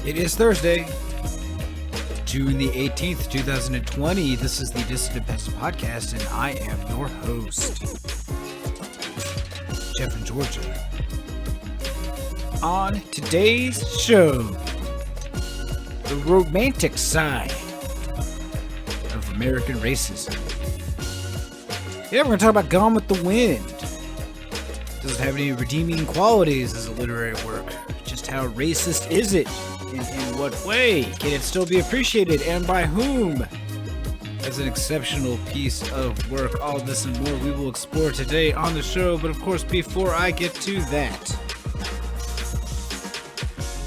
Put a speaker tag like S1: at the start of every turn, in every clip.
S1: It is Thursday, June the 18th, 2020. This is the Dissident Pest Podcast, and I am your host, Jeff in Georgia. On today's show, the romantic side of American racism. Yeah, we're going to talk about Gone with the Wind. Does it have any redeeming qualities as a literary work? Just how racist is it? In what way? Can it still be appreciated, and by whom? As an exceptional piece of work, all this and more we will explore today on the show. But of course, before I get to that,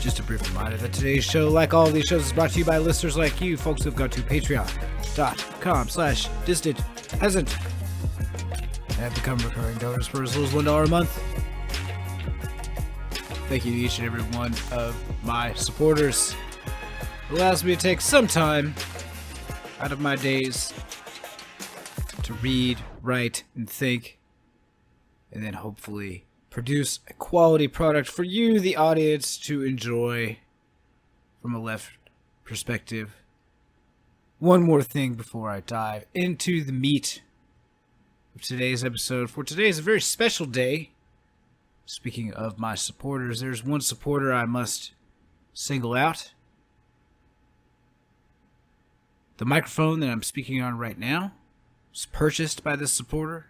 S1: just a brief reminder that today's show, like all of these shows, is brought to you by listeners like you, folks who've gone to patreon.com/distant-peasant and have become recurring donors for as little as $1 a month. Thank you to each and every one of my supporters. It allows me to take some time out of my days to read, write, and think, and then hopefully produce a quality product for you, the audience, to enjoy from a left perspective. One more thing before I dive into the meat of today's episode. For today is a very special day. Speaking of my supporters, there's one supporter I must single out. The microphone that I'm speaking on right now was purchased by this supporter.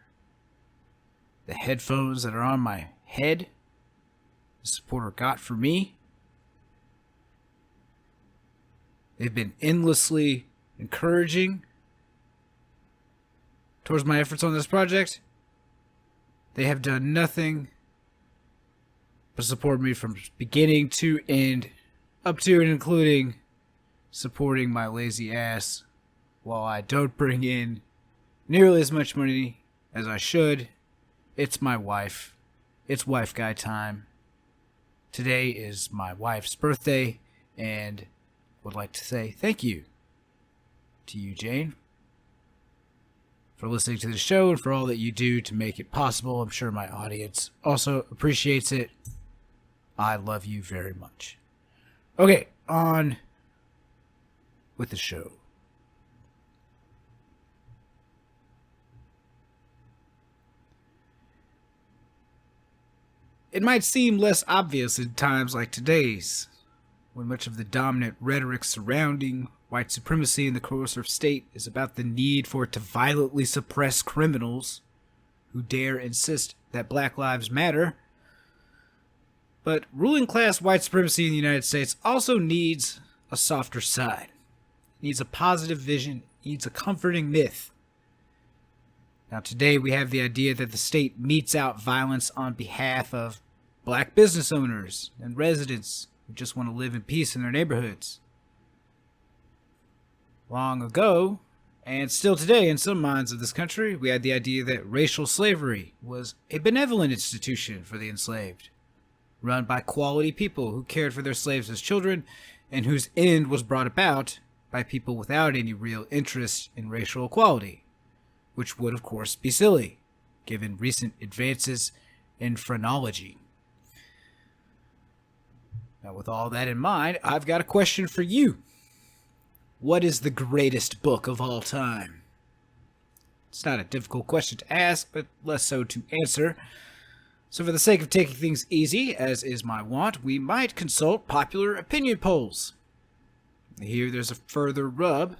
S1: The headphones that are on my head, the supporter got for me. They've been endlessly encouraging towards my efforts on this project. They have done nothing but support me from beginning to end, up to and including supporting my lazy ass while I don't bring in nearly as much money as I should. It's my wife. It's wife guy time. Today is my wife's birthday, and would like to say thank you to you, Jane, for listening to the show and for all that you do to make it possible. I'm sure my audience also appreciates it. I love you very much. Okay, on with the show. It might seem less obvious in times like today's, when much of the dominant rhetoric surrounding white supremacy in the coercive state is about the need for it to violently suppress criminals who dare insist that Black Lives Matter. But ruling class white supremacy in the United States also needs a softer side. It needs a positive vision. It needs a comforting myth. Now today we have the idea that the state metes out violence on behalf of black business owners and residents who just want to live in peace in their neighborhoods. Long ago, and still today in some minds of this country, we had the idea that racial slavery was a benevolent institution for the enslaved, run by quality people who cared for their slaves as children, and whose end was brought about by people without any real interest in racial equality, which would, of course, be silly, given recent advances in phrenology. Now, with all that in mind, I've got a question for you. What is the greatest book of all time? It's not a difficult question to ask, but less so to answer. So for the sake of taking things easy, as is my wont, we might consult popular opinion polls. Here there's a further rub,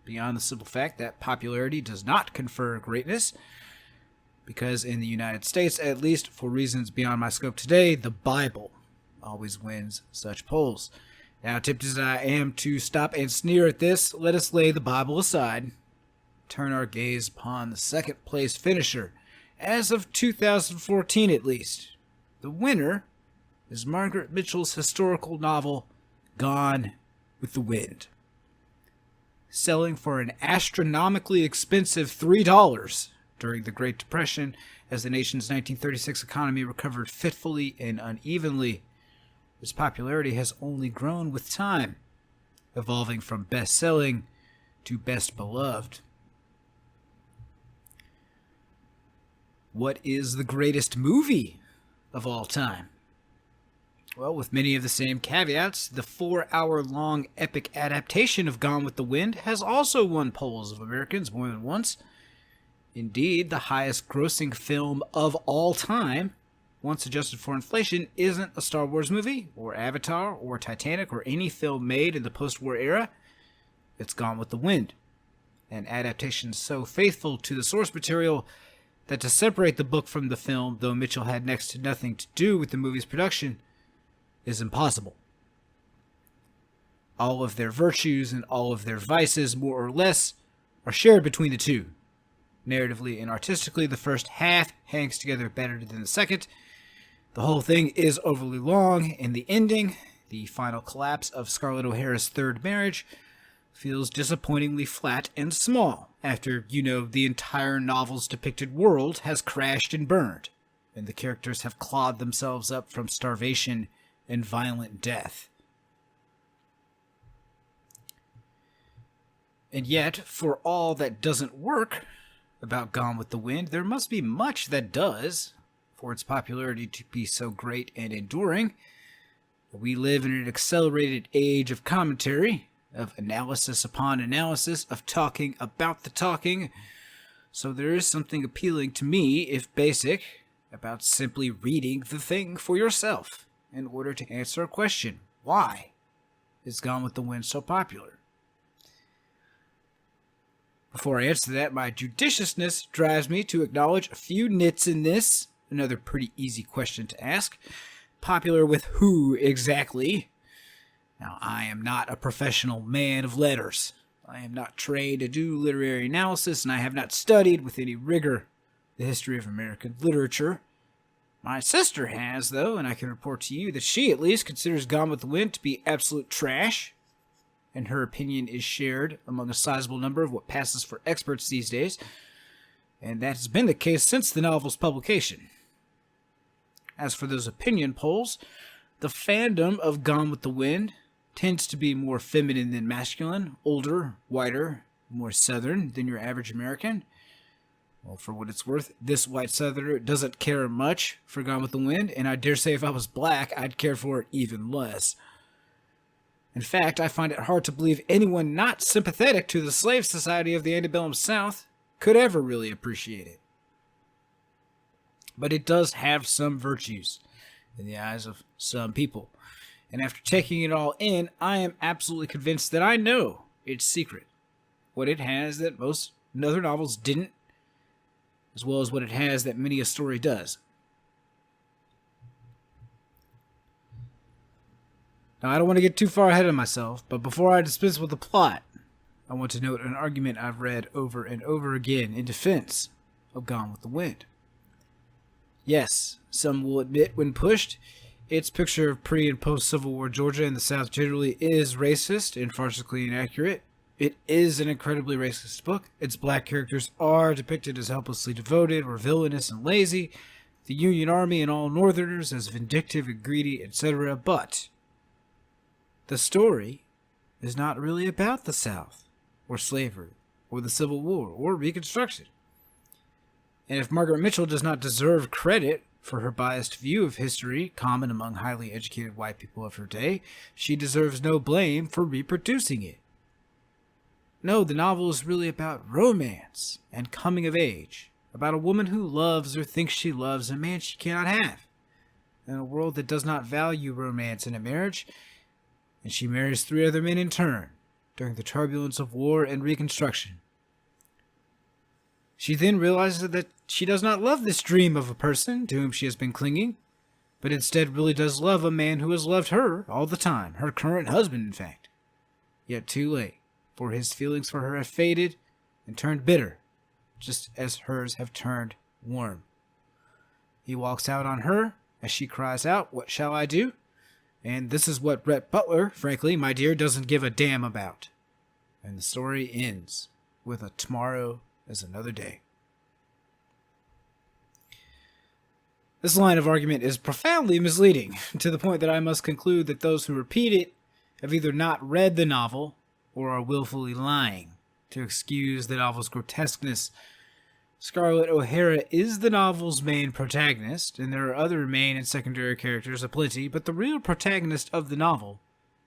S1: beyond the simple fact that popularity does not confer greatness, because in the United States, at least for reasons beyond my scope today, the Bible always wins such polls. Now, tempted as I am to stop and sneer at this, let us lay the Bible aside, turn our gaze upon the second place finisher, as of 2014 at least. The winner is Margaret Mitchell's historical novel, Gone with the Wind. Selling for an astronomically expensive $3 during the Great Depression as the nation's 1936 economy recovered fitfully and unevenly. Its popularity has only grown with time, evolving from best-selling to best-beloved. What is the greatest movie of all time? Well, with many of the same caveats, the 4-hour-long epic adaptation of Gone with the Wind has also won polls of Americans more than once. Indeed, the highest-grossing film of all time, once adjusted for inflation, isn't a Star Wars movie, or Avatar, or Titanic, or any film made in the post-war era. It's Gone with the Wind, an adaptation so faithful to the source material that to separate the book from the film, though Mitchell had next to nothing to do with the movie's production, is impossible. All of their virtues and all of their vices, more or less, are shared between the two. Narratively and artistically, the first half hangs together better than the second. The whole thing is overly long, and the ending, the final collapse of Scarlett O'Hara's third marriage, feels disappointingly flat and small after, the entire novel's depicted world has crashed and burned, and the characters have clawed themselves up from starvation and violent death. And yet, for all that doesn't work about Gone with the Wind, there must be much that does, for its popularity to be so great and enduring. We live in an accelerated age of commentary, of analysis upon analysis, of talking about the talking, so there is something appealing to me, if basic, about simply reading the thing for yourself in order to answer a question. Why is Gone with the Wind so popular? Before I answer that, my judiciousness drives me to acknowledge a few nits in this. Another pretty easy question to ask. Popular with who exactly? Now, I am not a professional man of letters. I am not trained to do literary analysis, and I have not studied with any rigor the history of American literature. My sister has, though, and I can report to you that she, at least, considers Gone with the Wind to be absolute trash, and her opinion is shared among a sizable number of what passes for experts these days, and that has been the case since the novel's publication. As for those opinion polls, the fandom of Gone with the Wind tends to be more feminine than masculine, older, whiter, more southern than your average American. Well, for what it's worth, this white southerner doesn't care much for Gone with the Wind, and I dare say if I was black, I'd care for it even less. In fact, I find it hard to believe anyone not sympathetic to the slave society of the antebellum South could ever really appreciate it. But it does have some virtues in the eyes of some people. And after taking it all in, I am absolutely convinced that I know its secret. What it has that most other novels didn't, as well as what it has that many a story does. Now, I don't want to get too far ahead of myself, but before I dispense with the plot, I want to note an argument I've read over and over again in defense of Gone with the Wind. Yes, some will admit when pushed, its picture of pre- and post-Civil War Georgia and the South generally is racist and farcically inaccurate. It is an incredibly racist book. Its black characters are depicted as helplessly devoted or villainous and lazy, the Union Army and all Northerners as vindictive and greedy, etc., but the story is not really about the South, or slavery, or the Civil War, or Reconstruction. And if Margaret Mitchell does not deserve credit for her biased view of history common among highly educated white people of her day, she deserves no blame for reproducing it. No, the novel is really about romance and coming of age, about a woman who loves or thinks she loves a man she cannot have, in a world that does not value romance in a marriage, and she marries 3 other men in turn during the turbulence of war and Reconstruction. She then realizes that she does not love this dream of a person to whom she has been clinging, but instead really does love a man who has loved her all the time, her current husband, in fact. Yet too late, for his feelings for her have faded and turned bitter, just as hers have turned warm. He walks out on her as she cries out, "What shall I do?" And this is what Rhett Butler, frankly, my dear, doesn't give a damn about. And the story ends with a tomorrow is another day. This line of argument is profoundly misleading, to the point that I must conclude that those who repeat it have either not read the novel or are willfully lying to excuse the novel's grotesqueness Scarlett O'Hara is the novel's main protagonist, and there are other main and secondary characters aplenty, but the real protagonist of the novel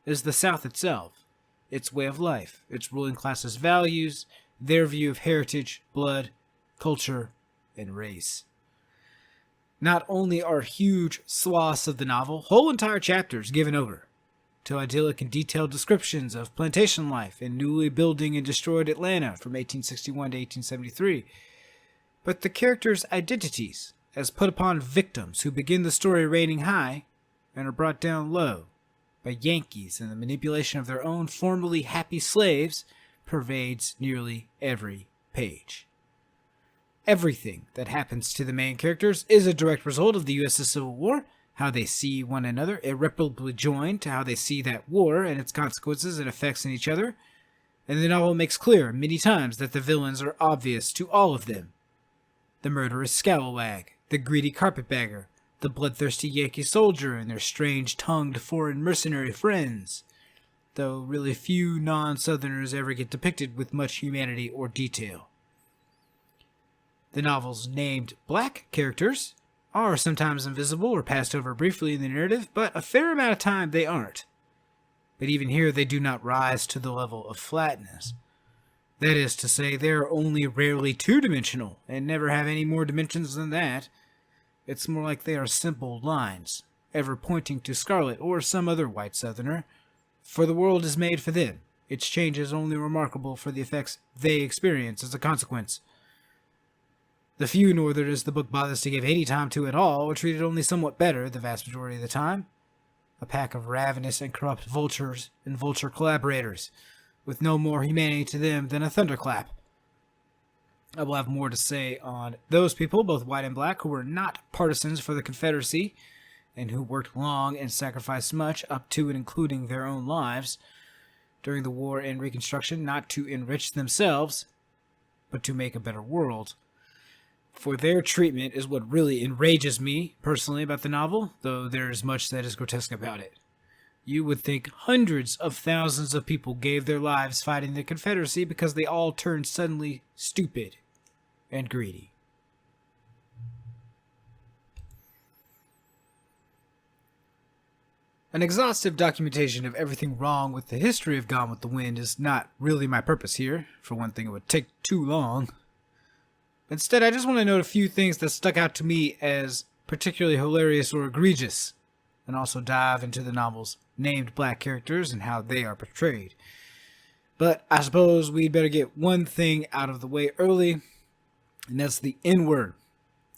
S1: is the South itself, its way of life, its ruling class's values, their view of heritage, blood, culture, and race. Not only are huge swaths of the novel, whole entire chapters given over to idyllic and detailed descriptions of plantation life in newly building and destroyed Atlanta from 1861 to 1873, but the characters' identities, as put upon victims who begin the story reigning high and are brought down low by Yankees and the manipulation of their own formerly happy slaves, pervades nearly every page. Everything that happens to the main characters is a direct result of the U.S. Civil War, how they see one another irreparably joined to how they see that war and its consequences and effects in each other, and the novel makes clear many times that the villains are obvious to all of them. The murderous scalawag, the greedy carpetbagger, the bloodthirsty Yankee soldier and their strange-tongued foreign mercenary friends, though really few non-Southerners ever get depicted with much humanity or detail. The novel's named black characters are sometimes invisible or passed over briefly in the narrative, but a fair amount of time they aren't. But even here they do not rise to the level of flatness. That is to say, they are only rarely two-dimensional, and never have any more dimensions than that. It's more like they are simple lines, ever pointing to Scarlett or some other white Southerner, for the world is made for them, its changes only remarkable for the effects they experience as a consequence. The few Northerners the book bothers to give any time to at all are treated only somewhat better the vast majority of the time. A pack of ravenous and corrupt vultures and vulture collaborators, with no more humanity to them than a thunderclap. I will have more to say on those people, both white and black, who were not partisans for the Confederacy, and who worked long and sacrificed much, up to and including their own lives, during the war and Reconstruction, not to enrich themselves, but to make a better world. For their treatment is what really enrages me, personally, about the novel, though there is much that is grotesque about it. You would think hundreds of thousands of people gave their lives fighting the Confederacy because they all turned suddenly stupid and greedy. An exhaustive documentation of everything wrong with the history of Gone with the Wind is not really my purpose here. For one thing, it would take too long. Instead, I just want to note a few things that stuck out to me as particularly hilarious or egregious, and also dive into the novel's named black characters and how they are portrayed. But I suppose we'd better get one thing out of the way early, and that's the N-word.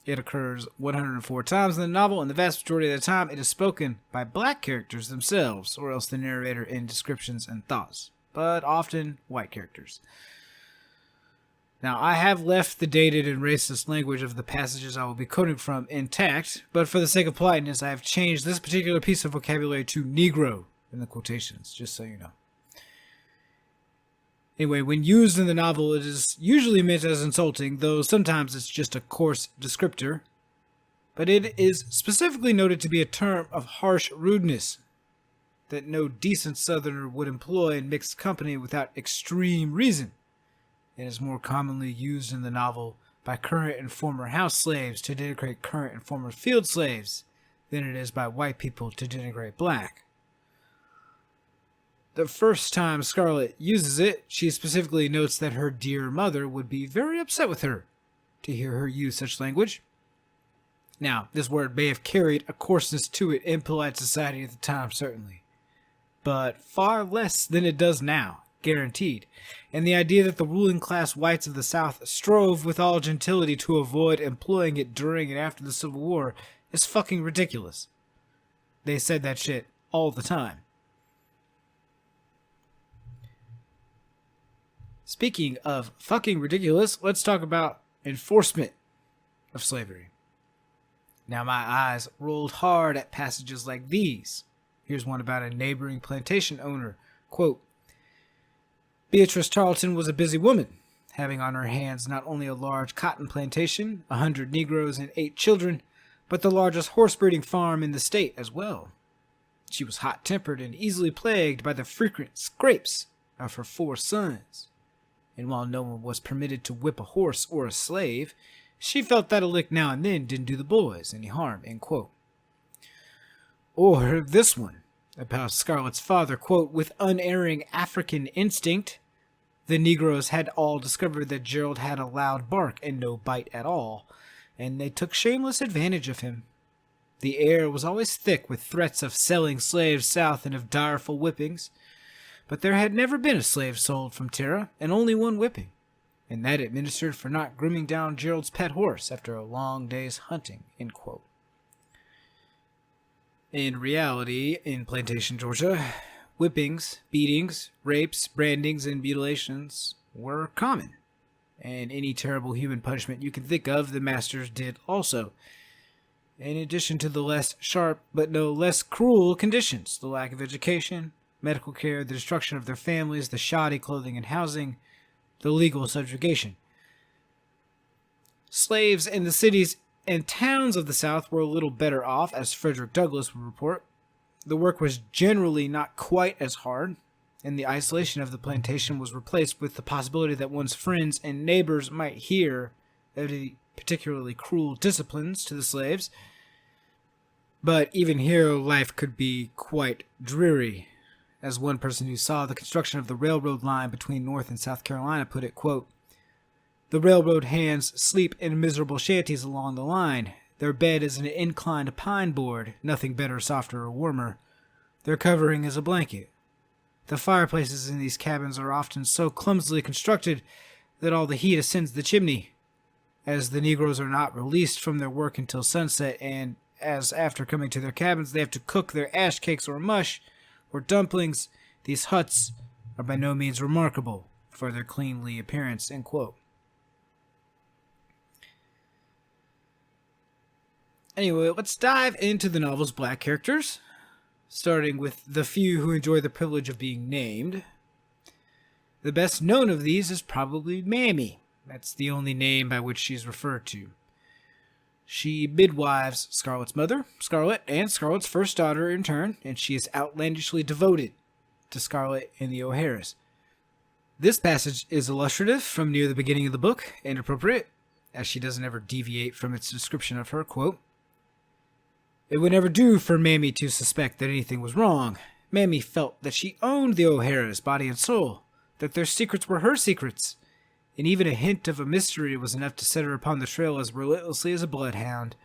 S1: It occurs 104 times in the novel, and the vast majority of the time it is spoken by black characters themselves, or else the narrator in descriptions and thoughts, but often white characters. Now, I have left the dated and racist language of the passages I will be quoting from intact, but for the sake of politeness, I have changed this particular piece of vocabulary to Negro in the quotations, just so you know. Anyway, when used in the novel, it is usually meant as insulting, though sometimes it's just a coarse descriptor. But it is specifically noted to be a term of harsh rudeness that no decent Southerner would employ in mixed company without extreme reason. It is more commonly used in the novel by current and former house slaves to denigrate current and former field slaves than it is by white people to denigrate black. The first time Scarlett uses it, she specifically notes that her dear mother would be very upset with her to hear her use such language. Now, this word may have carried a coarseness to it in polite society at the time, certainly, but far less than it does now. Guaranteed. And the idea that the ruling class whites of the South strove with all gentility to avoid employing it during and after the Civil War is fucking ridiculous. They said that shit all the time. Speaking of fucking ridiculous, let's talk about enforcement of slavery. Now my eyes rolled hard at passages like these. Here's one about a neighboring plantation owner. Quote, Beatrice Tarleton was a busy woman, having on her hands not only a large cotton plantation, 100 Negroes, and 8 children, but the largest horse-breeding farm in the state as well. She was hot-tempered and easily plagued by the frequent scrapes of her 4 sons. and while no one was permitted to whip a horse or a slave, she felt that a lick now and then didn't do the boys any harm, end quote. Or this one, about Scarlett's father, quote, with unerring African instinct, the Negroes had all discovered that Gerald had a loud bark and no bite at all, and they took shameless advantage of him. The air was always thick with threats of selling slaves south and of direful whippings, but there had never been a slave sold from Tara, and only one whipping, and that administered for not grooming down Gerald's pet horse after a long day's hunting, end quote. In reality, in Plantation, Georgia, whippings, beatings, rapes, brandings, and mutilations were common, and any terrible human punishment you can think of the masters did also. In addition to the less sharp but no less cruel conditions, the lack of education, medical care, the destruction of their families, the shoddy clothing and housing, the legal subjugation. Slaves in the cities and towns of the South were a little better off, as Frederick Douglass would report. The work was generally not quite as hard, and the isolation of the plantation was replaced with the possibility that one's friends and neighbors might hear of the particularly cruel disciplines to the slaves. But even here, life could be quite dreary. As one person who saw the construction of the railroad line between North and South Carolina put it, quote, the railroad hands sleep in miserable shanties along the line. Their bed is an inclined pine board, nothing better, softer, or warmer. Their covering is a blanket. The fireplaces in these cabins are often so clumsily constructed that all the heat ascends the chimney. As the Negroes are not released from their work until sunset, and as after coming to their cabins they have to cook their ash cakes or mush or dumplings, these huts are by no means remarkable for their cleanly appearance, end quote. Anyway, let's dive into the novel's black characters, starting with the few who enjoy the privilege of being named. The best known of these is probably Mammy. That's the only name by which she is referred to. She midwives Scarlett's mother, Scarlett, and Scarlett's first daughter in turn, and she is outlandishly devoted to Scarlett and the O'Haras. This passage is illustrative from near the beginning of the book, and appropriate, as she doesn't ever deviate from its description of her, quote, it would never do for Mammy to suspect that anything was wrong. Mammy felt that she owned the O'Haras, body and soul, that their secrets were her secrets, and even a hint of a mystery was enough to set her upon the trail as relentlessly as a bloodhound.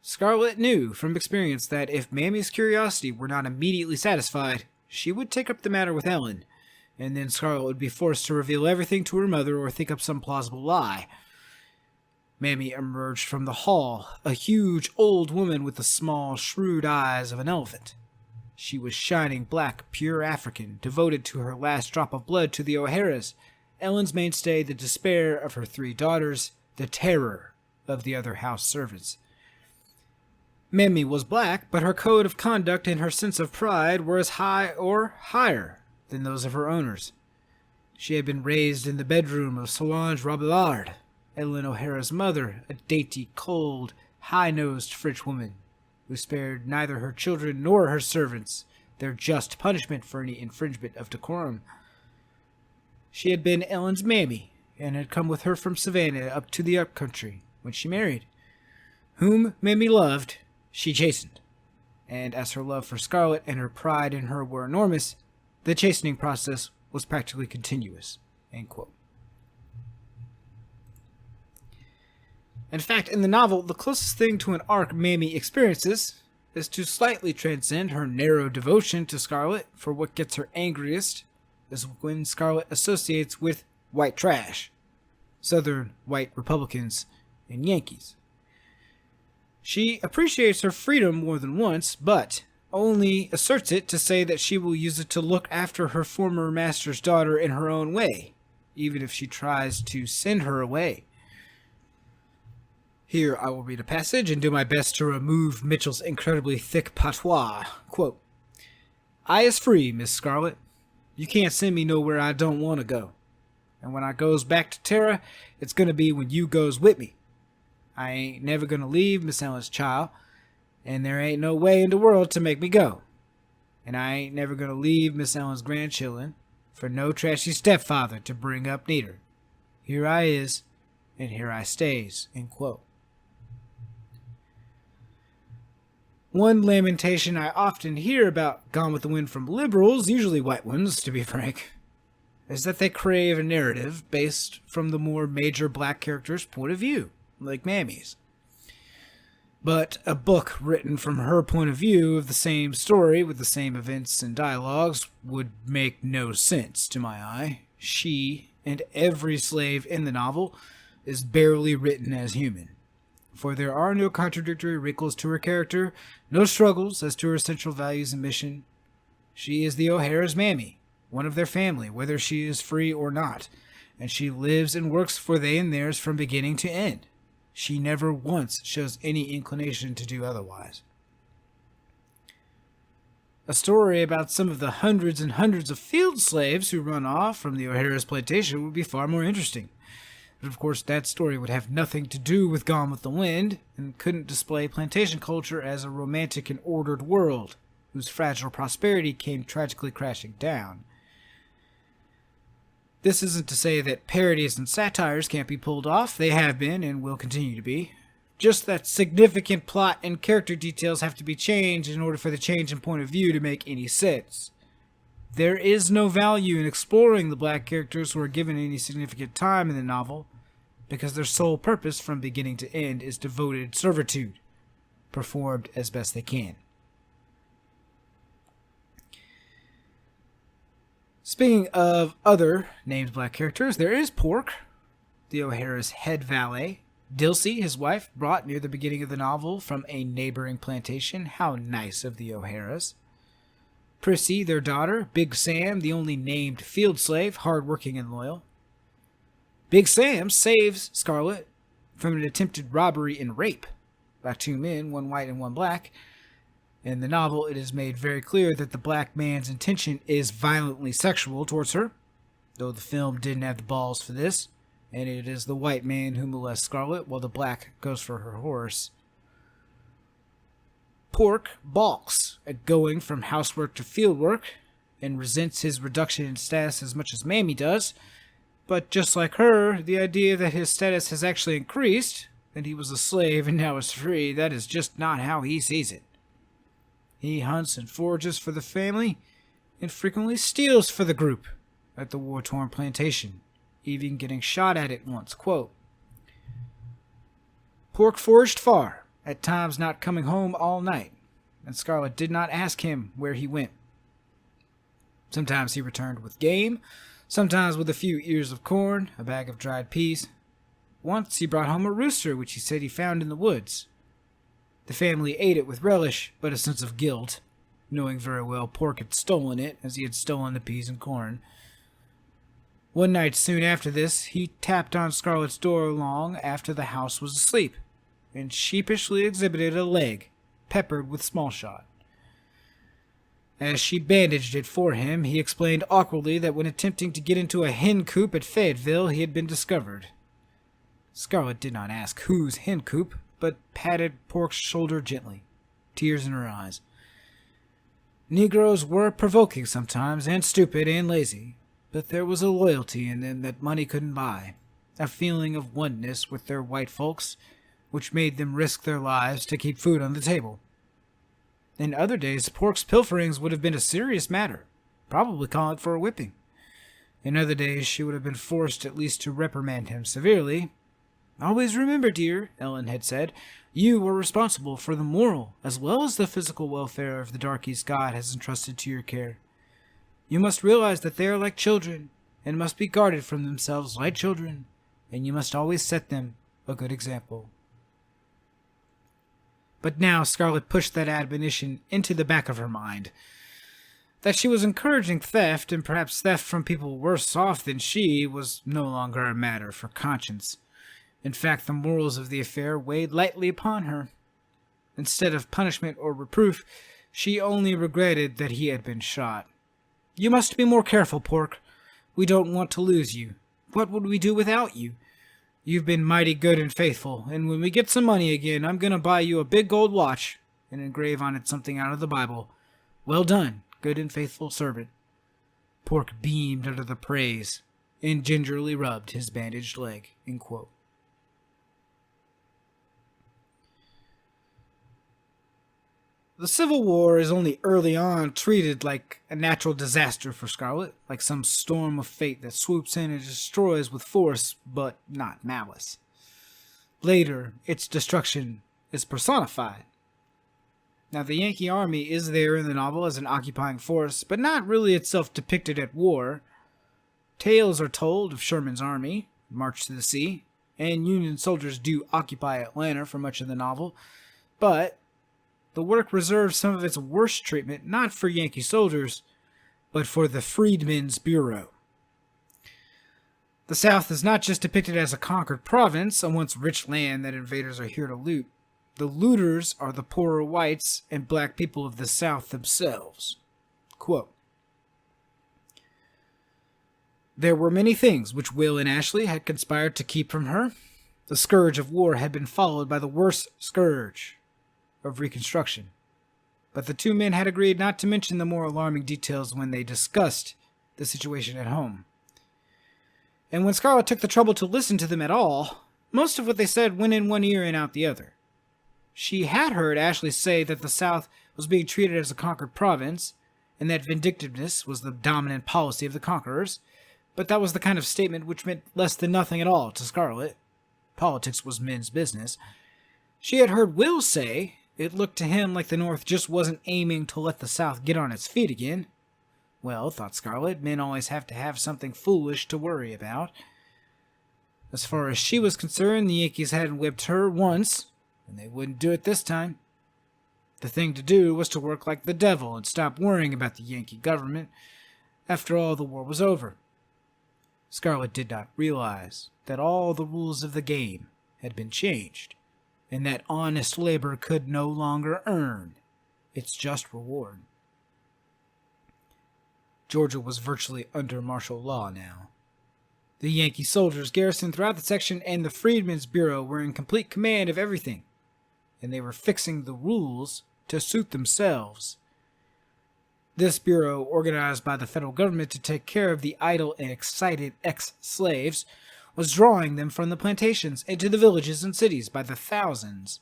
S1: Scarlett knew from experience that if Mammy's curiosity were not immediately satisfied, she would take up the matter with Ellen, and then Scarlett would be forced to reveal everything to her mother or think up some plausible lie. Mammy emerged from the hall, a huge old woman with the small, shrewd eyes of an elephant. She was shining black, pure African, devoted to her last drop of blood to the O'Haras, Ellen's mainstay, the despair of her 3 daughters, the terror of the other house servants. Mammy was black, but her code of conduct and her sense of pride were as high or higher than those of her owners. She had been raised in the bedroom of Solange Robillard, Ellen O'Hara's mother, a dainty, cold, high-nosed French woman who spared neither her children nor her servants their just punishment for any infringement of decorum. She had been Ellen's mammy, and had come with her from Savannah up to the up-country when she married. Whom Mammy loved, she chastened, and as her love for Scarlett and her pride in her were enormous, the chastening process was practically continuous, end quote. In fact, in the novel, the closest thing to an arc Mammy experiences is to slightly transcend her narrow devotion to Scarlett, for what gets her angriest is when Scarlett associates with white trash, Southern white Republicans and Yankees. She appreciates her freedom more than once, but only asserts it to say that she will use it to look after her former master's daughter in her own way, even if she tries to send her away. Here I will read a passage and do my best to remove Mitchell's incredibly thick patois. Quote, I is free, Miss Scarlett. You can't send me nowhere I don't want to go. And when I goes back to Tara, it's going to be when you goes with me. I ain't never going to leave Miss Ellen's child, and there ain't no way in the world to make me go. And I ain't never going to leave Miss Ellen's grandchildren, for no trashy stepfather to bring up neither. Here I is, and here I stays." End quote. One lamentation I often hear about Gone with the Wind from liberals, usually white ones, to be frank, is that they crave a narrative based from the more major black character's point of view, like Mammy's. But a book written from her point of view of the same story with the same events and dialogues would make no sense to my eye. She, and every slave in the novel, is barely written as human. For there are no contradictory wrinkles to her character, no struggles as to her central values and mission. She is the O'Hara's Mammy, one of their family, whether she is free or not, and she lives and works for they and theirs from beginning to end. She never once shows any inclination to do otherwise. A story about some of the hundreds and hundreds of field slaves who run off from the O'Hara's plantation would be far more interesting. But of course, that story would have nothing to do with Gone with the Wind, and couldn't display plantation culture as a romantic and ordered world, whose fragile prosperity came tragically crashing down. This isn't to say that parodies and satires can't be pulled off. They have been and will continue to be. Just that significant plot and character details have to be changed in order for the change in point of view to make any sense. There is no value in exploring the black characters who are given any significant time in the novel, because their sole purpose from beginning to end is devoted servitude, performed as best they can. Speaking of other named black characters, there is Pork, the O'Hara's head valet. Dilsey, his wife, brought near the beginning of the novel from a neighboring plantation. How nice of the O'Haras. Prissy, their daughter. Big Sam, the only named field slave, hard-working and loyal. Big Sam saves Scarlet from an attempted robbery and rape by two men, one white and one black. In the novel, it is made very clear that the black man's intention is violently sexual towards her, though the film didn't have the balls for this, and it is the white man who molests Scarlet while the black goes for her horse. Pork balks at going from housework to fieldwork and resents his reduction in status as much as Mammy does, but just like her, the idea that his status has actually increased, that he was a slave and now is free, that is just not how he sees it. He hunts and forages for the family, and frequently steals for the group at the war-torn plantation, even getting shot at it once. Quote, "Pork foraged far, at times not coming home all night, and Scarlet did not ask him where he went. Sometimes he returned with game, sometimes with a few ears of corn, a bag of dried peas. Once he brought home a rooster which he said he found in the woods. The family ate it with relish, but a sense of guilt, knowing very well Pork had stolen it, as he had stolen the peas and corn. One night soon after this, he tapped on Scarlet's door long after the house was asleep, and sheepishly exhibited a leg, peppered with small shot. As she bandaged it for him, he explained awkwardly that when attempting to get into a hen coop at Fayetteville, he had been discovered. Scarlet did not ask whose hen coop, but patted Pork's shoulder gently, tears in her eyes. Negroes were provoking sometimes, and stupid and lazy, but there was a loyalty in them that money couldn't buy, a feeling of oneness with their white folks, which made them risk their lives to keep food on the table. In other days, Pork's pilferings would have been a serious matter, probably calling for a whipping. In other days, she would have been forced at least to reprimand him severely. "Always remember, dear," Ellen had said, "you are responsible for the moral as well as the physical welfare of the darkies God has entrusted to your care. You must realize that they are like children, and must be guarded from themselves like children, and you must always set them a good example." But now Scarlet pushed that admonition into the back of her mind. That she was encouraging theft, and perhaps theft from people worse off than she, was no longer a matter for conscience. In fact, the morals of the affair weighed lightly upon her. Instead of punishment or reproof, she only regretted that he had been shot. "You must be more careful, Pork. We don't want to lose you. What would we do without you? You've been mighty good and faithful, and when we get some money again, I'm going to buy you a big gold watch and engrave on it something out of the Bible. Well done, good and faithful servant." Pork beamed under the praise and gingerly rubbed his bandaged leg. End quote. The Civil War is only early on treated like a natural disaster for Scarlet, like some storm of fate that swoops in and destroys with force, but not malice. Later, its destruction is personified. Now, the Yankee Army is there in the novel as an occupying force, but not really itself depicted at war. Tales are told of Sherman's army, march to the sea, and Union soldiers do occupy Atlanta for much of the novel, but the work reserves some of its worst treatment not for Yankee soldiers, but for the Freedmen's Bureau. The South is not just depicted as a conquered province, a once rich land that invaders are here to loot. The looters are the poorer whites and black people of the South themselves. Quote, there were many things which Will and Ashley had conspired to keep from her. The scourge of war had been followed by the worst scourge of Reconstruction. But the two men had agreed not to mention the more alarming details when they discussed the situation at home. And when Scarlet took the trouble to listen to them at all, most of what they said went in one ear and out the other. She had heard Ashley say that the South was being treated as a conquered province, and that vindictiveness was the dominant policy of the conquerors, but that was the kind of statement which meant less than nothing at all to Scarlet. Politics was men's business. She had heard Will say it looked to him like the North just wasn't aiming to let the South get on its feet again. Well, thought Scarlet, men always have to have something foolish to worry about. As far as she was concerned, the Yankees hadn't whipped her once, and they wouldn't do it this time. The thing to do was to work like the devil and stop worrying about the Yankee government after all the war was over. Scarlet did not realize that all the rules of the game had been changed, and that honest labor could no longer earn its just reward. Georgia was virtually under martial law now. The Yankee soldiers garrisoned throughout the section and the Freedmen's Bureau were in complete command of everything, and they were fixing the rules to suit themselves. This bureau, organized by the federal government to take care of the idle and excited ex-slaves, was drawing them from the plantations into the villages and cities by the thousands.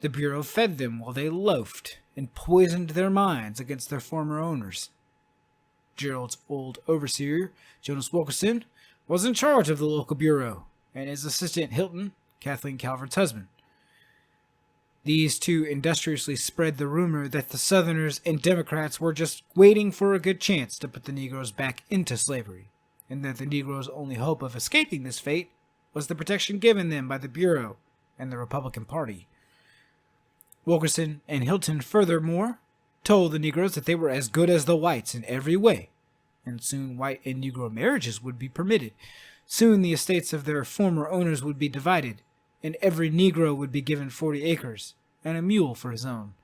S1: The bureau fed them while they loafed and poisoned their minds against their former owners. Gerald's old overseer, Jonas Wilkerson, was in charge of the local bureau, and his assistant Hilton, Kathleen Calvert's husband. These two industriously spread the rumor that the Southerners and Democrats were just waiting for a good chance to put the Negroes back into slavery, and that the Negroes' only hope of escaping this fate was the protection given them by the Bureau and the Republican Party. Wilkerson and Hilton furthermore told the Negroes that they were as good as the whites in every way, and soon white and Negro marriages would be permitted. Soon the estates of their former owners would be divided, and every Negro would be given 40 acres and a mule for his own.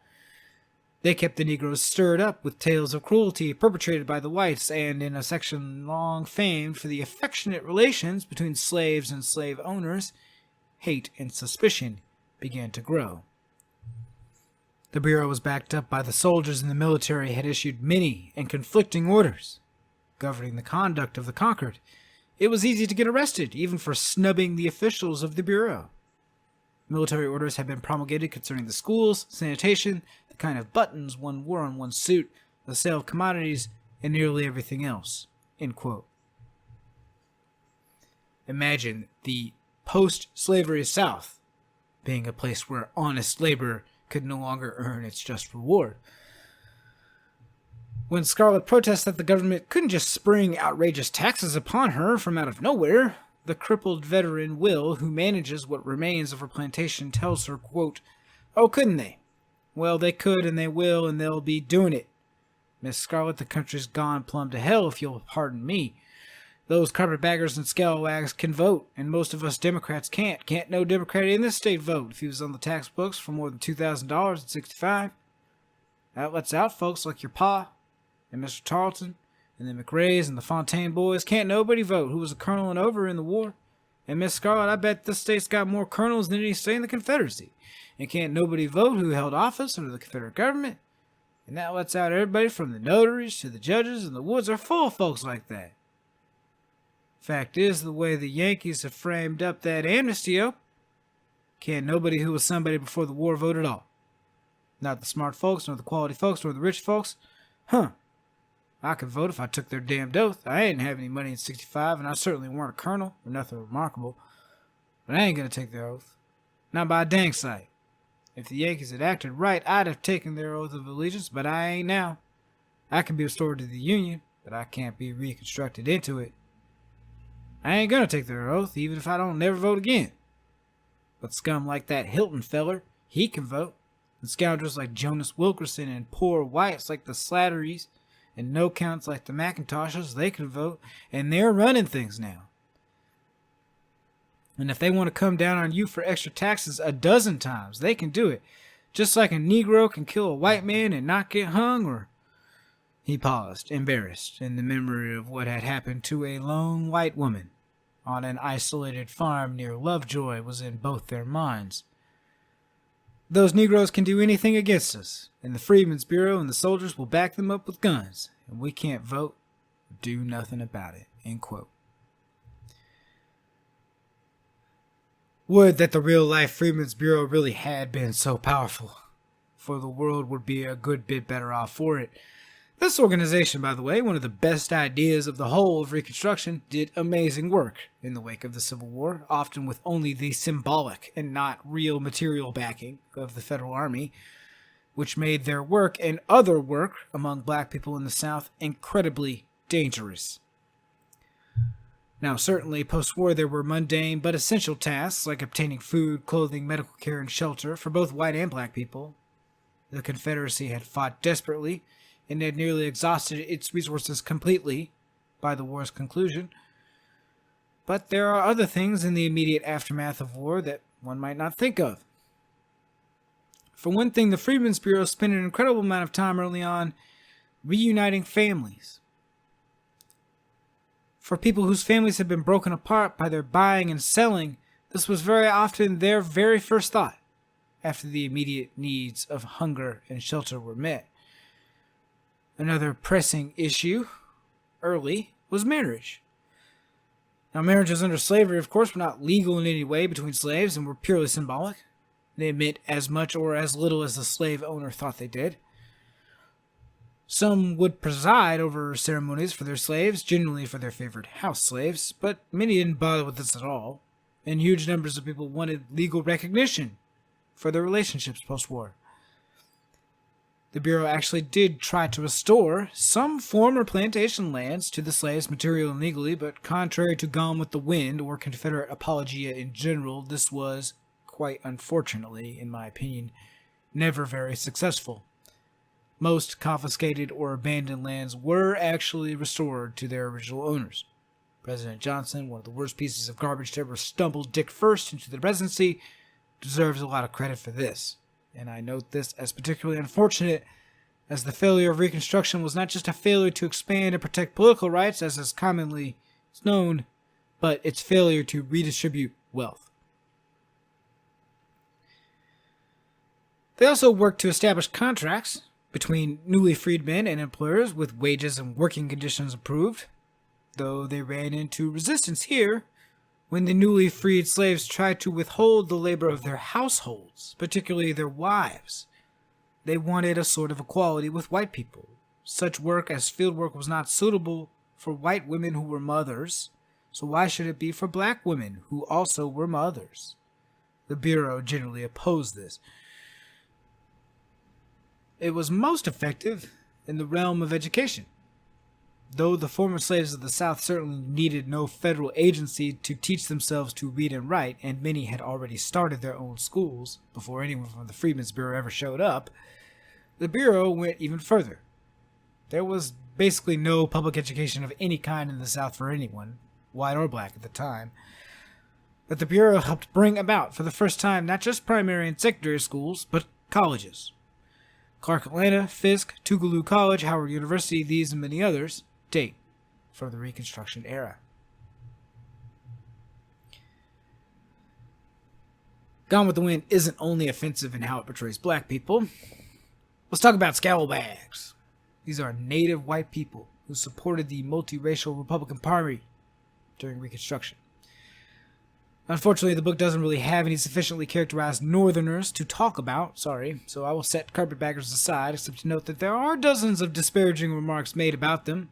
S1: They kept the Negroes stirred up with tales of cruelty perpetrated by the whites, and in a section long famed for the affectionate relations between slaves and slave owners, hate and suspicion began to grow. The Bureau was backed up by the soldiers, and the military had issued many and conflicting orders governing the conduct of the conquered. It was easy to get arrested, even for snubbing the officials of the Bureau. Military orders had been promulgated concerning the schools, sanitation, the kind of buttons one wore on one's suit, the sale of commodities, and nearly everything else. End quote. Imagine the post-slavery South being a place where honest labor could no longer earn its just reward. When Scarlet protests that the government couldn't just spring outrageous taxes upon her from out of nowhere, the crippled veteran Will, who manages what remains of her plantation, tells her, quote, "Oh, couldn't they? Well, they could and they will, and they'll be doing it. Miss Scarlet, the country's gone plumb to hell, if you'll pardon me. Those carpetbaggers and scalawags can vote, and most of us Democrats can't. Can't no Democrat in this state vote if he was on the tax books for more than $2,000 at 65. That lets out folks like your pa and Mr. Tarleton and the McRaes and the Fontaine boys. Can't nobody vote who was a colonel and over in the war. And Miss Scarlet, I bet this state's got more colonels than any state in the Confederacy. And can't nobody vote who held office under the Confederate government. And that lets out everybody from the notaries to the judges, and the woods are full of folks like that. Fact is, the way the Yankees have framed up that amnesty, can't nobody who was somebody before the war vote at all. Not the smart folks, nor the quality folks, nor the rich folks. I could vote if I took their damned oath. I didn't have any money in 65, and I certainly weren't a colonel, or nothing remarkable. But I ain't gonna take their oath. Not by a dang sight. If the Yankees had acted right, I'd have taken their oath of allegiance, but I ain't now. I can be restored to the Union, but I can't be reconstructed into it. I ain't gonna take their oath, even if I don't never vote again. But scum like that Hilton feller, he can vote. And scoundrels like Jonas Wilkerson and poor whites like the Slatterys and no-counts like the McIntoshes, they can vote, and they're running things now. And if they want to come down on you for extra taxes a dozen times, they can do it. Just like a Negro can kill a white man and not get hung, or... He paused, embarrassed, in the memory of what had happened to a lone white woman on an isolated farm near Lovejoy was in both their minds. Those Negroes can do anything against us, and the Freedmen's Bureau and the soldiers will back them up with guns, and we can't vote or do nothing about it. End quote. Would that the real-life Freedmen's Bureau really had been so powerful, for the world would be a good bit better off for it. This organization, by the way, one of the best ideas of the whole of Reconstruction, did amazing work in the wake of the Civil War, often with only the symbolic and not real material backing of the Federal Army, which made their work and other work among black people in the South incredibly dangerous. Now, certainly, post-war there were mundane but essential tasks like obtaining food, clothing, medical care, and shelter for both white and black people. The Confederacy had fought desperately and had nearly exhausted its resources completely by the war's conclusion. But there are other things in the immediate aftermath of war that one might not think of. For one thing, the Freedmen's Bureau spent an incredible amount of time early on reuniting families. For people whose families had been broken apart by their buying and selling, this was very often their very first thought after the immediate needs of hunger and shelter were met. Another pressing issue, early, was marriage. Now, marriages under slavery, of course, were not legal in any way between slaves and were purely symbolic. They meant as much or as little as the slave owner thought they did. Some would preside over ceremonies for their slaves, generally for their favorite house slaves, but many didn't bother with this at all, and huge numbers of people wanted legal recognition for their relationships post-war. The Bureau actually did try to restore some former plantation lands to the slaves materially and legally, but contrary to Gone with the Wind or Confederate apologia in general, this was, quite unfortunately, in my opinion, never very successful. Most confiscated or abandoned lands were actually restored to their original owners. President Johnson, one of the worst pieces of garbage to ever stumble dick first into the presidency, deserves a lot of credit for this. And I note this as particularly unfortunate, as the failure of Reconstruction was not just a failure to expand and protect political rights, as is commonly known, but its failure to redistribute wealth. They also worked to establish contracts between newly freed men and employers with wages and working conditions improved, though they ran into resistance here when the newly freed slaves tried to withhold the labor of their households, particularly their wives. They wanted a sort of equality with white people. Such work as field work was not suitable for white women who were mothers, so why should it be for black women who also were mothers? The Bureau generally opposed this. It was most effective in the realm of education. Though the former slaves of the South certainly needed no federal agency to teach themselves to read and write, and many had already started their own schools before anyone from the Freedmen's Bureau ever showed up, the Bureau went even further. There was basically no public education of any kind in the South for anyone, white or black at the time. But the Bureau helped bring about, for the first time, not just primary and secondary schools, but colleges. Clark Atlanta, Fisk, Tougaloo College, Howard University, these and many others date from the Reconstruction era. Gone with the Wind isn't only offensive in how it portrays black people. Let's talk about scalawags. These are native white people who supported the multiracial Republican Party during Reconstruction. Unfortunately, the book doesn't really have any sufficiently characterized Northerners to talk about, so I will set carpetbaggers aside, except to note that there are dozens of disparaging remarks made about them,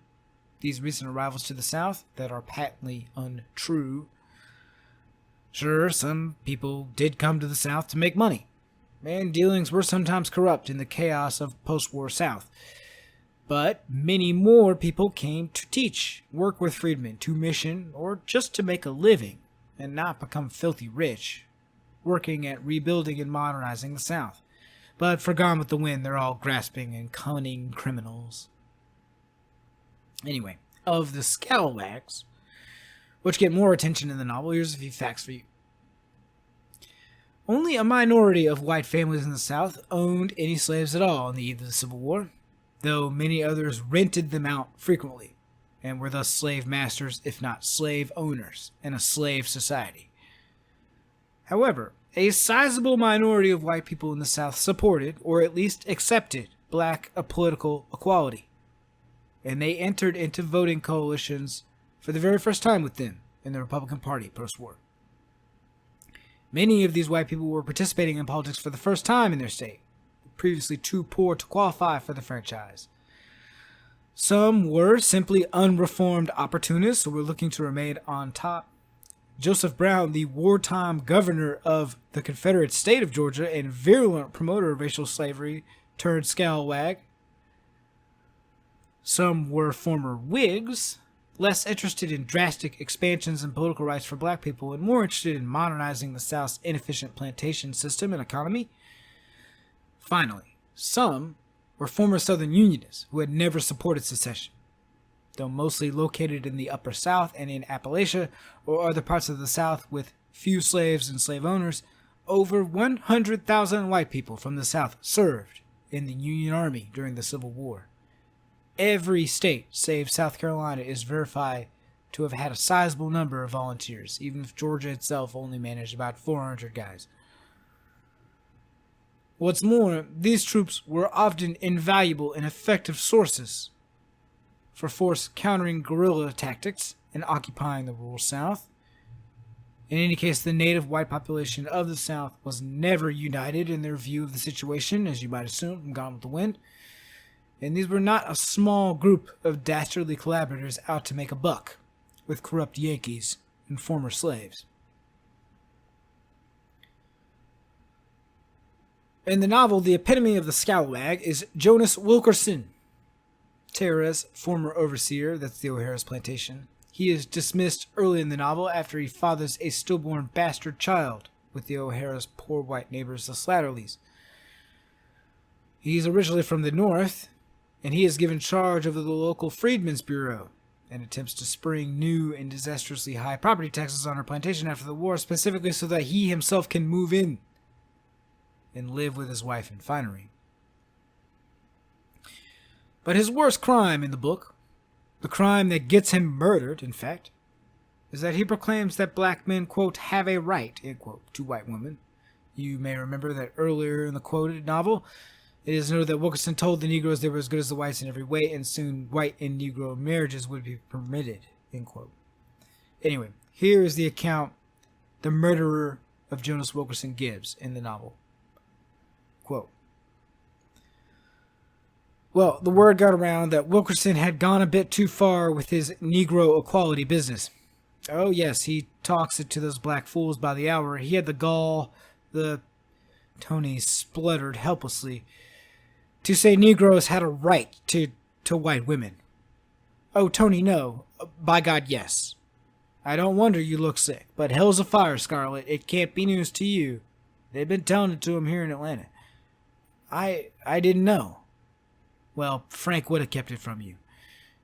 S1: these recent arrivals to the South, that are patently untrue. Sure, some people did come to the South to make money, and dealings were sometimes corrupt in the chaos of post-war South. But many more people came to teach, work with freedmen, to mission, or just to make a living, and not become filthy rich, working at rebuilding and modernizing the South. But for Gone with the Wind, they're all grasping and cunning criminals. Anyway, of the scalawags, which get more attention in the novel, here's a few facts for you. Only a minority of white families in the South owned any slaves at all on the eve of the Civil War, though many others rented them out frequently, and were thus slave masters, if not slave owners, in a slave society. However, a sizable minority of white people in the South supported, or at least accepted, black political equality, and they entered into voting coalitions for the very first time with them in the Republican Party post-war. Many of these white people were participating in politics for the first time in their state, previously too poor to qualify for the franchise. Some were simply unreformed opportunists who were looking to remain on top. Joseph Brown, the wartime governor of the Confederate state of Georgia and virulent promoter of racial slavery, turned scalawag. Some were former Whigs, less interested in drastic expansions in political rights for black people and more interested in modernizing the South's inefficient plantation system and economy. Finally, some were former Southern Unionists who had never supported secession. Though mostly located in the Upper South and in Appalachia or other parts of the South with few slaves and slave owners, over 100,000 white people from the South served in the Union Army during the Civil War. Every state, save South Carolina, is verified to have had a sizable number of volunteers, even if Georgia itself only managed about 400 guys. What's more, these troops were often invaluable and effective sources for force countering guerrilla tactics and occupying the rural South. In any case, the native white population of the South was never united in their view of the situation, as you might assume from Gone with the Wind. And these were not a small group of dastardly collaborators out to make a buck with corrupt Yankees and former slaves. In the novel, the epitome of the scalawag is Jonas Wilkerson, Tara's former overseer, that's the O'Hara's plantation. He is dismissed early in the novel after he fathers a stillborn bastard child with the O'Hara's poor white neighbors, the Slatterlys. He's originally from the North, and he is given charge of the local Freedmen's Bureau and attempts to spring new and disastrously high property taxes on her plantation after the war, specifically so that he himself can move in and live with his wife in finery. But his worst crime in the book, the crime that gets him murdered, in fact, is that he proclaims that black men, quote, have a right, end quote, to white women. You may remember that earlier in the quoted novel, it is noted that Wilkerson told the Negroes they were as good as the whites in every way, and soon white and Negro marriages would be permitted, end quote. Anyway, here is the account the murderer of Jonas Wilkerson gives in the novel. Quote, well, the word got around that Wilkerson had gone a bit too far with his Negro equality business. Oh yes, he talks it to those black fools by the hour. He had the gall, Tony spluttered helplessly, to say Negroes had a right to white women. Oh, Tony, no. By God, yes. I don't wonder you look sick, but hell's a fire, Scarlet. It can't be news to you. They've been telling it to him here in Atlanta. I didn't know. Well, Frank would have kept it from you.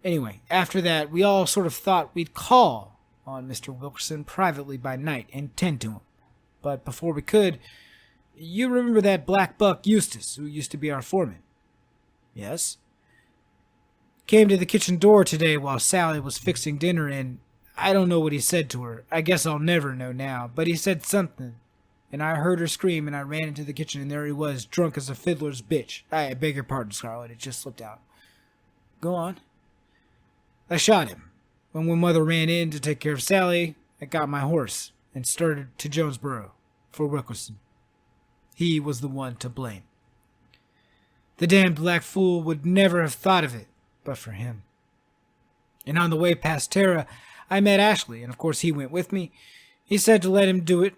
S1: Anyway, after that, we all sort of thought we'd call on Mr. Wilkerson privately by night and tend to him. But before we could, you remember that black buck Eustace, who used to be our foreman? Yes. Came to the kitchen door today while Sally was fixing dinner, and I don't know what he said to her. I guess I'll never know now, but he said something, and I heard her scream, and I ran into the kitchen, and there he was, drunk as a fiddler's bitch. I beg your pardon, Scarlet, it just slipped out. Go on. I shot him. When Mother ran in to take care of Sally, I got my horse and started to Jonesboro for Wilkerson. He was the one to blame. The damned black fool would never have thought of it, but for him. And on the way past Tara, I met Ashley, and of course he went with me. He said to let him do it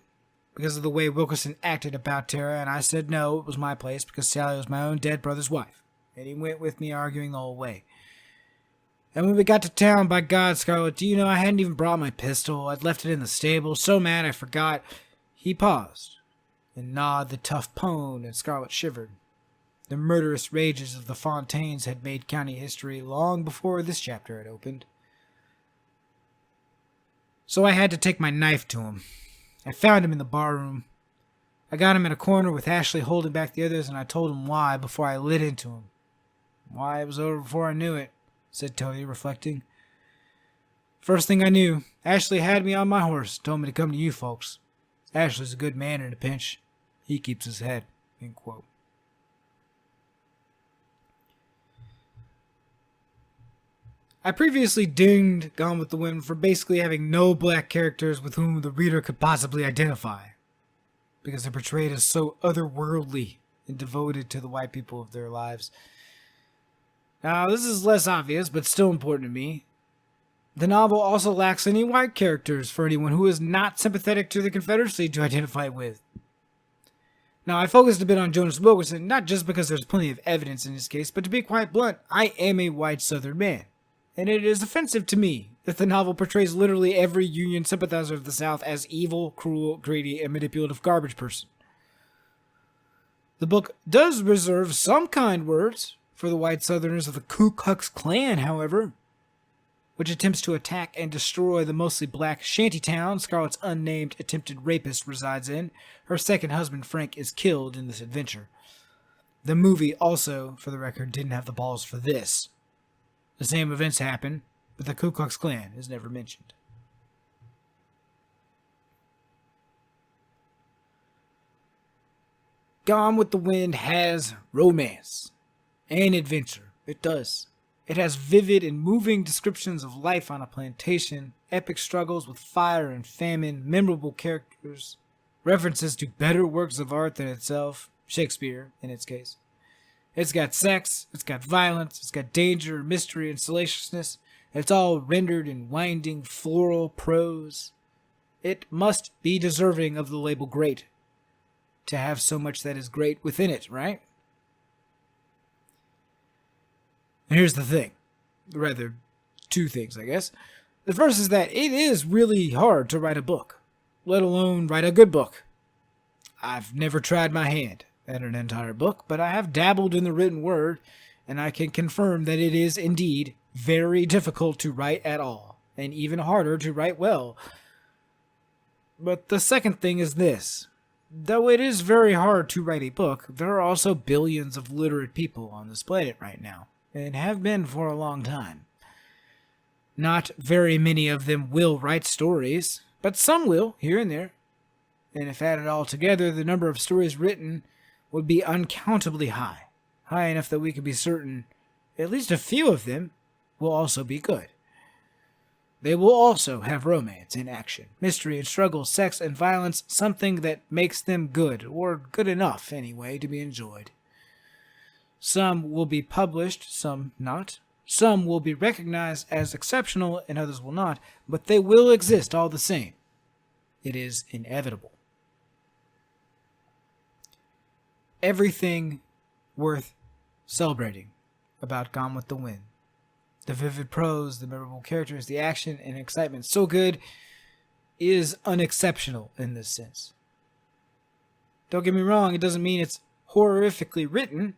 S1: because of the way Wilkerson acted about Tara, and I said no, it was my place because Sally was my own dead brother's wife. And he went with me, arguing the whole way. And when we got to town, by God, Scarlet, do you know I hadn't even brought my pistol. I'd left it in the stable, so mad I forgot. He paused and gnawed the tough pone, and Scarlet shivered. The murderous rages of the Fontaines had made county history long before this chapter had opened. So I had to take my knife to him. I found him in the barroom. I got him in a corner with Ashley holding back the others, and I told him why before I lit into him. Why, it was over before I knew it, said Tony, reflecting. First thing I knew, Ashley had me on my horse, told me to come to you folks. Ashley's a good man in a pinch. He keeps his head, end quote. I previously dinged Gone with the Wind for basically having no black characters with whom the reader could possibly identify, because they're portrayed as so otherworldly and devoted to the white people of their lives. Now, this is less obvious, but still important to me. The novel also lacks any white characters for anyone who is not sympathetic to the Confederacy to identify with. Now, I focused a bit on Jonas Wilkerson, not just because there's plenty of evidence in his case, but to be quite blunt, I am a white Southern man. And it is offensive to me that the novel portrays literally every Union sympathizer of the South as evil, cruel, greedy, and manipulative garbage person. The book does reserve some kind words for the white Southerners of the Ku Klux Klan, however, which attempts to attack and destroy the mostly black shantytown Scarlet's unnamed attempted rapist resides in. Her second husband, Frank, is killed in this adventure. The movie also, for the record, didn't have the balls for this. The same events happen, but the Ku Klux Klan is never mentioned. Gone with the Wind has romance and adventure. It does. It has vivid and moving descriptions of life on a plantation, epic struggles with fire and famine, memorable characters, references to better works of art than itself, Shakespeare in its case. It's got sex, it's got violence, it's got danger, mystery, and salaciousness. It's all rendered in winding, floral prose. It must be deserving of the label great to have so much that is great within it, right? And here's the thing. Rather, two things, I guess. The first is that it is really hard to write a book, let alone write a good book. I've never tried my hand at an entire book, but I have dabbled in the written word, and I can confirm that it is indeed very difficult to write at all, and even harder to write well. But the second thing is this. Though it is very hard to write a book, there are also billions of literate people on this planet right now, and have been for a long time. Not very many of them will write stories, but some will, here and there. And if added all together, the number of stories written would be uncountably high, high enough that we could be certain at least a few of them will also be good. They will also have romance and action, mystery and struggle, sex and violence, something that makes them good, or good enough anyway, to be enjoyed. Some will be published, some not. Some will be recognized as exceptional and others will not, but they will exist all the same. It is inevitable. Everything worth celebrating about Gone with the Wind. The vivid prose, the memorable characters, the action and excitement, so good, is unexceptional in this sense. Don't get me wrong, it doesn't mean it's horrifically written,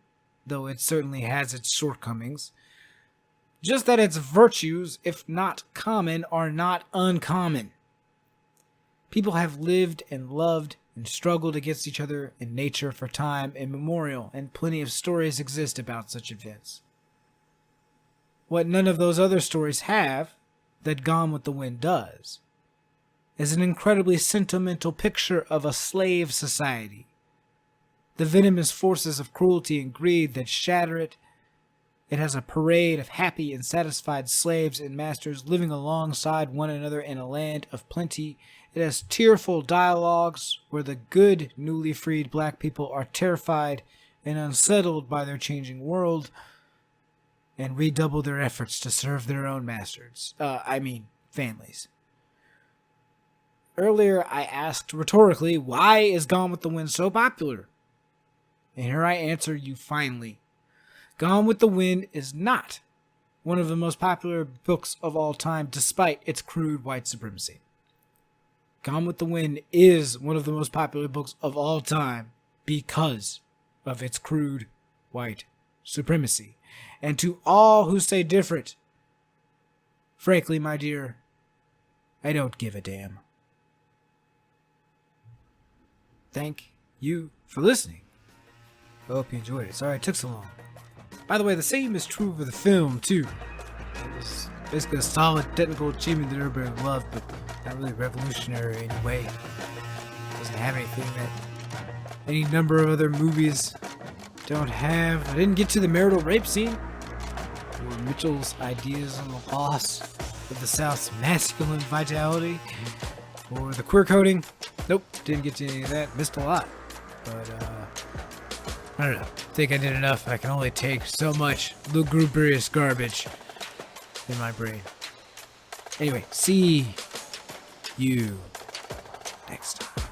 S1: though it certainly has its shortcomings. Just that its virtues, if not common, are not uncommon. People have lived and loved and struggled against each other in nature for time immemorial, and plenty of stories exist about such events. What none of those other stories have, that Gone with the Wind does, is an incredibly sentimental picture of a slave society. The venomous forces of cruelty and greed that shatter it. It has a parade of happy and satisfied slaves and masters living alongside one another in a land of plenty. It has tearful dialogues where the good, newly freed black people are terrified and unsettled by their changing world and redouble their efforts to serve their own families. Earlier, I asked rhetorically, why is Gone with the Wind so popular? And here I answer you finally. Gone with the Wind is not one of the most popular books of all time, despite its crude white supremacy. Gone with the Wind is one of the most popular books of all time because of its crude white supremacy. And to all who say different, frankly, my dear, I don't give a damn. Thank you for listening. I hope you enjoyed it. Sorry it took so long. By the way, the same is true for the film, too. It was basically a solid technical achievement that everybody loved, but not really revolutionary in any way. It doesn't have anything that any number of other movies don't have. I didn't get to the marital rape scene, or Mitchell's ideas on the loss of the South's masculine vitality, or the queer coding. Nope, didn't get to any of that. Missed a lot. But, I don't know. I think I did enough. I can only take so much lugubrious garbage in my brain. Anyway, see you next time.